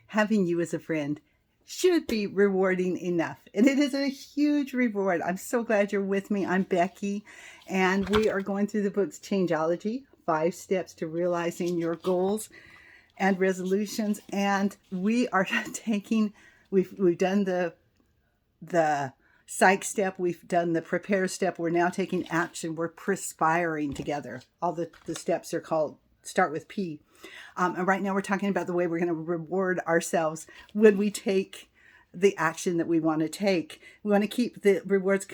Having you as a friend should be rewarding enough. And it is a huge reward. I'm so glad you're with me. I'm Becki, and we are going through the book's Changeology, 5 Steps to Realizing Your Goals and Resolutions. And we are taking, we've done the psych step, we've done the prepare step, we're now taking action, we're perspiring together. All the steps are called, start with P. And right now we're talking about the way we're going to reward ourselves when we take the action that we want to take. We want to keep the rewards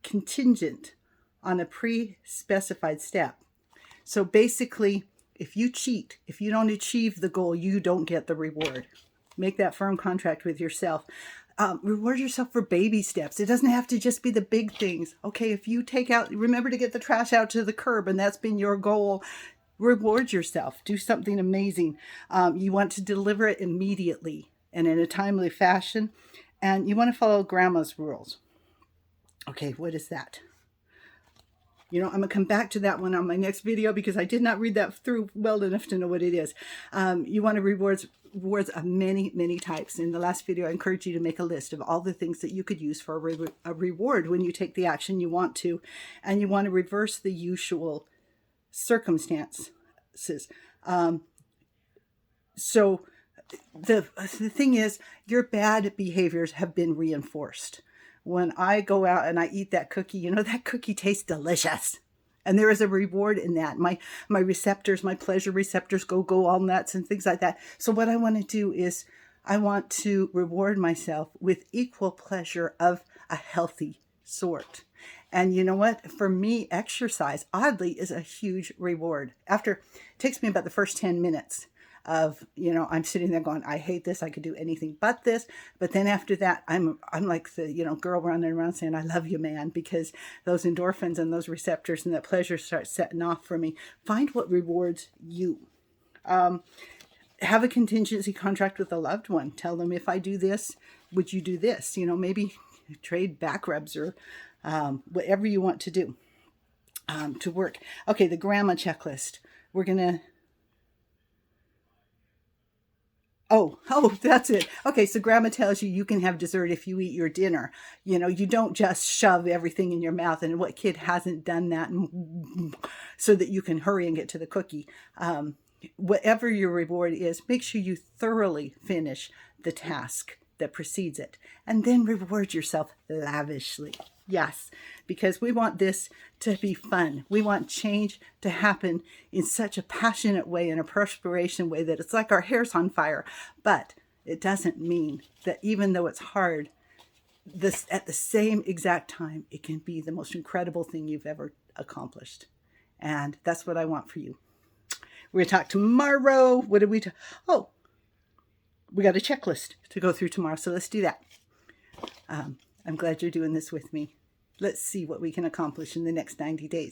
contingent on a pre-specified step. So basically, if you cheat, if you don't achieve the goal, you don't get the reward. Make that firm contract with yourself. Reward yourself for baby steps. It doesn't have to just be the big things. Okay, if you take out, remember to get the trash out to the curb, and that's been your goal. Reward yourself. Do something amazing. You want to deliver it immediately and in a timely fashion. And you want to follow grandma's rules. Okay, what is that? You know, I'm going to come back to that one on my next video because I did not read that through well enough to know what it is. You want to rewards of many, many types. In the last video, I encourage you to make a list of all the things that you could use for a reward when you take the action you want to. And you want to reverse the usual circumstances. So the thing is, your bad behaviors have been reinforced. When I go out and I eat that cookie, you know, that cookie tastes delicious. And there is a reward in that. My receptors, my pleasure receptors go all nuts and things like that. So what I want to do is I want to reward myself with equal pleasure of a healthy sort. And you know what? For me, exercise, oddly, is a huge reward. It takes me about the first 10 minutes of, you know, I'm sitting there going, I hate this. I could do anything but this. But then after that, I'm like the, you know, girl running around saying, I love you, man, because those endorphins and those receptors and that pleasure start setting off for me. Find what rewards you. Have a contingency contract with a loved one. Tell them, if I do this, would you do this? You know, maybe trade back rubs or whatever you want to do to work. Okay, the grandma checklist. We're going to... Oh, that's it. Okay, so grandma tells you can have dessert if you eat your dinner. You know, you don't just shove everything in your mouth. And what kid hasn't done that so that you can hurry and get to the cookie? Whatever your reward is, make sure you thoroughly finish the task that precedes it, and then reward yourself lavishly. Yes, because we want this to be fun. We want change to happen in such a passionate way, in a perspiration way, that it's like our hair's on fire. But it doesn't mean that even though it's hard, at the same exact time, it can be the most incredible thing you've ever accomplished. And that's what I want for you. We're going to talk tomorrow. What did we talk? Oh, we got a checklist to go through tomorrow, so let's do that. I'm glad you're doing this with me. Let's see what we can accomplish in the next 90 days.